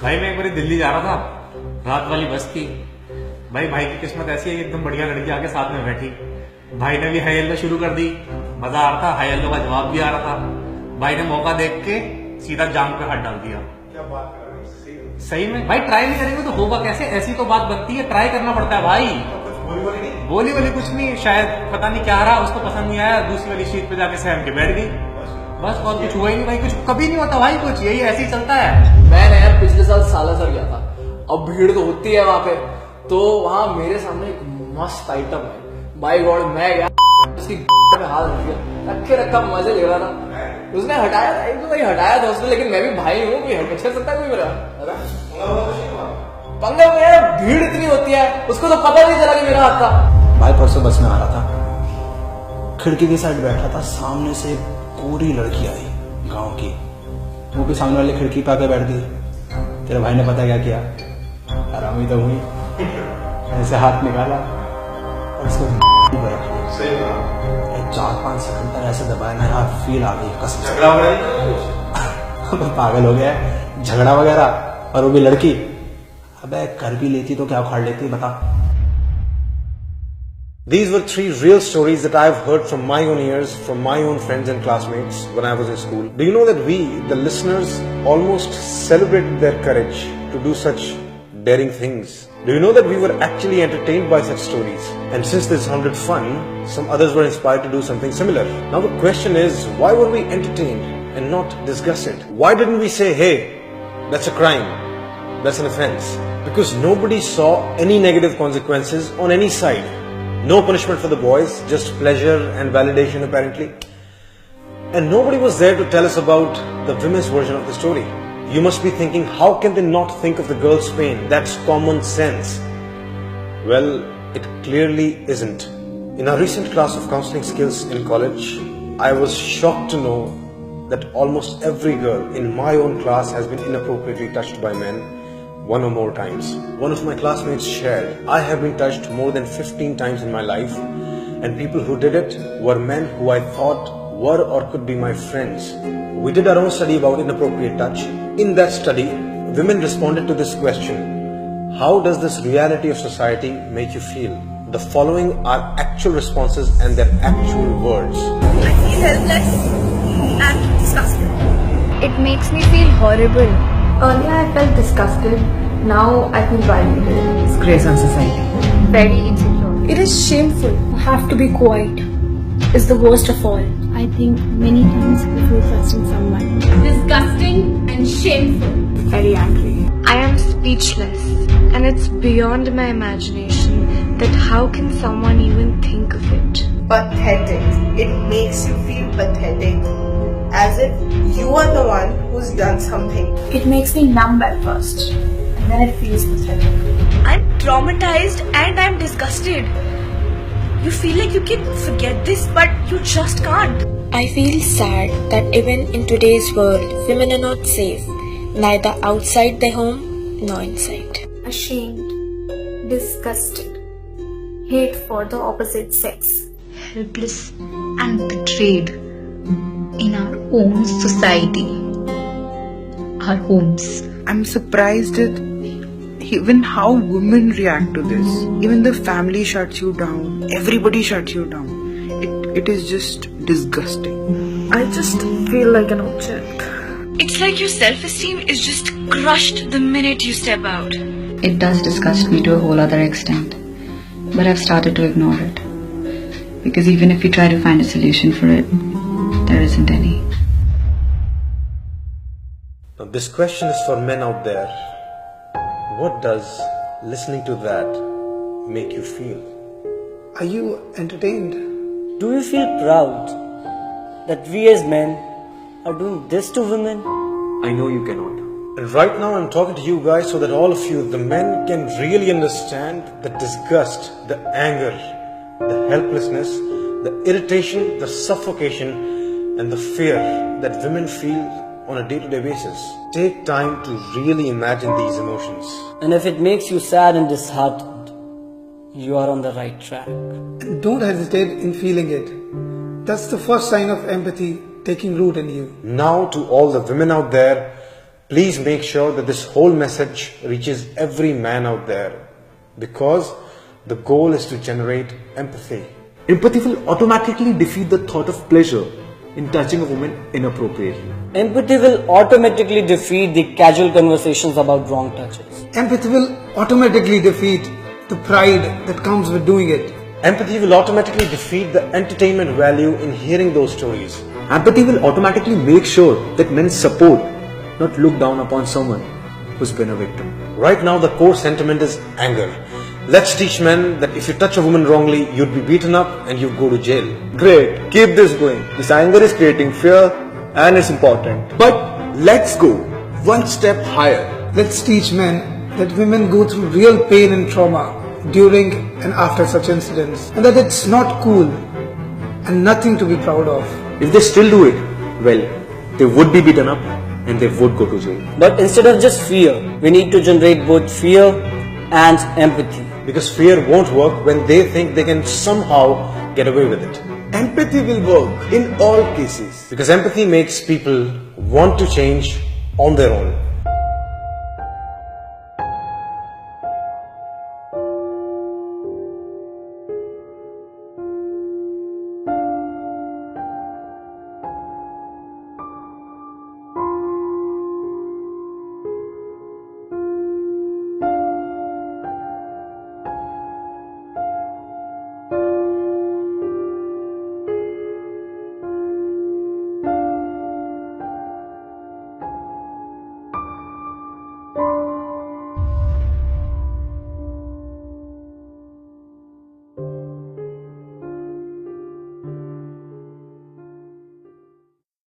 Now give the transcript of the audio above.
भाई मैं एक बार दिल्ली जा रहा था, रात वाली बस थी। भाई की किस्मत ऐसी है, एकदम बढ़िया लड़की आके साथ में बैठी। भाई ने भी हाई हेलो शुरू कर दी, मजा आ रहा था, हाई हेलो का जवाब भी आ रहा था। भाई ने मौका देख के सीधा जाम पे हाथ डाल दिया। क्या बात कर रहे हैं? सही में भाई, ट्राई नहीं करेंगे तो होगा कैसे? ऐसी तो बात बनती है, ट्राई करना पड़ता है भाई। कुछ बोली बोली नहीं? बोली बोली कुछ नहीं, शायद पता नहीं क्या रहा, उसको पसंद नहीं आया, दूसरी वाली सीट पे जाके सहम के बैठ गई। बस और कुछ हुआ ही नहीं भाई, कुछ कभी नहीं होता भाई, कुछ यही ऐसे ही चलता है। मैं यार पिछले साल सालासर गया था। अब भीड़ तो होती है वहां पे, तो वहां मेरे सामने एक मस्त आइटम है। बाय गॉड, मैं गया उसकी पे हाथ रख दिया, रखे रखा मजे ले रहा था। उसने हटाया था, एक दो भाई हटाया था उसने, लेकिन मैं भी भाई हूँ, कोई हट सकता है कोई मेरा? पंगा में यार भीड़ इतनी होती है, उसको तो पता नहीं चला कि मेरा हाथ था। भाई परसों बस में आ रहा था, खिड़की की साइड बैठा था, सामने से पूरी लड़की आई गांव की, वो भी सामने वाली खिड़की पे आके बैठ गई। तेरे भाई ने पता क्या किया? आरामी तो हुई, ऐसे हाथ निकाला और उसको 4-5 सेकंड तक ऐसे दबाया ना यार, फील आ गई कसम से। झगड़ा वगैरह? पागल हो गया है, झगड़ा वगैरह, और वो भी लड़की। अबे कर भी लेती तो क्या उखाड़ लेती, बता। These were 3 real stories that I've heard from my own ears, from my own friends and classmates when I was in school. Do you know that we, the listeners, almost celebrated their courage to do such daring things? Do you know that we were actually entertained by such stories? And since this sounded fun, some others were inspired to do something similar. Now the question is, why were we entertained and not disgusted? Why didn't we say, hey, that's a crime, that's an offense? Because nobody saw any negative consequences on any side. No punishment for the boys, just pleasure and validation apparently. And nobody was there to tell us about the women's version of the story. You must be thinking, how can they not think of the girl's pain? That's common sense. Well, it clearly isn't. In our recent class of counseling skills in college, I was shocked to know that almost every girl in my own class has been inappropriately touched by men 1 or more times. One of my classmates shared, I have been touched more than 15 times in my life, and people who did it were men who I thought were or could be my friends. We did our own study about inappropriate touch. In that study, women responded to this question: how does this reality of society make you feel? The following are actual responses and their actual words. I feel helpless and disgusted. It makes me feel horrible. Earlier I felt disgusted, now I feel violated. Disgrace on society. Very insecure. It is shameful. I have to be quiet. It's the worst of all. I think many times before trusting someone. Disgusting and shameful. Very angry. I am speechless, and it's beyond my imagination that how can someone even think of it? Pathetic. It makes you feel pathetic. As if you are the one who's done something. It makes me numb at first, and then it feels pathetic. I'm traumatized and I'm disgusted. You feel like you can forget this, but you just can't. I feel sad that even in today's world, women are not safe, neither outside their home nor inside. Ashamed, disgusted, hate for the opposite sex. Helpless and betrayed in our own society, our homes. I'm surprised at even how women react to this. Even the family shuts you down. Everybody shuts you down. It is just disgusting. I just feel like an object. It's like your self-esteem is just crushed the minute you step out. It does disgust me to a whole other extent, but I've started to ignore it. Because even if we try to find a solution for it, there isn't any. Now this question is for men out there. What does listening to that make you feel? Are you entertained? Do you feel proud that we as men are doing this to women? I know you cannot. And right now I'm talking to you guys so that all of you, the men, can really understand the disgust, the anger, the helplessness, the irritation, the suffocation, and the fear that women feel on a day-to-day basis. Take time to really imagine these emotions. And if it makes you sad and disheartened, you are on the right track. And don't hesitate in feeling it. That's the first sign of empathy taking root in you. Now to all the women out there, Please make sure that this whole message reaches every man out there, because the goal is to generate empathy. Empathy will automatically defeat the thought of pleasure in touching a woman inappropriately. Empathy will automatically defeat the casual conversations about wrong touches. Empathy will automatically defeat the pride that comes with doing it. Empathy will automatically defeat the entertainment value in hearing those stories. Empathy will automatically make sure that men support, not look down upon someone who's been a victim. Right now, the core sentiment is anger. Let's teach men that if you touch a woman wrongly, you'd be beaten up and you'd go to jail. Great, keep this going. This anger is creating fear and it's important. But let's go one step higher. Let's teach men that women go through real pain and trauma during and after such incidents, and that it's not cool and nothing to be proud of. If they still do it, well, they would be beaten up and they would go to jail. But instead of just fear, we need to generate both fear and empathy. Because fear won't work when they think they can somehow get away with it. Empathy will work in all cases. Because empathy makes people want to change on their own.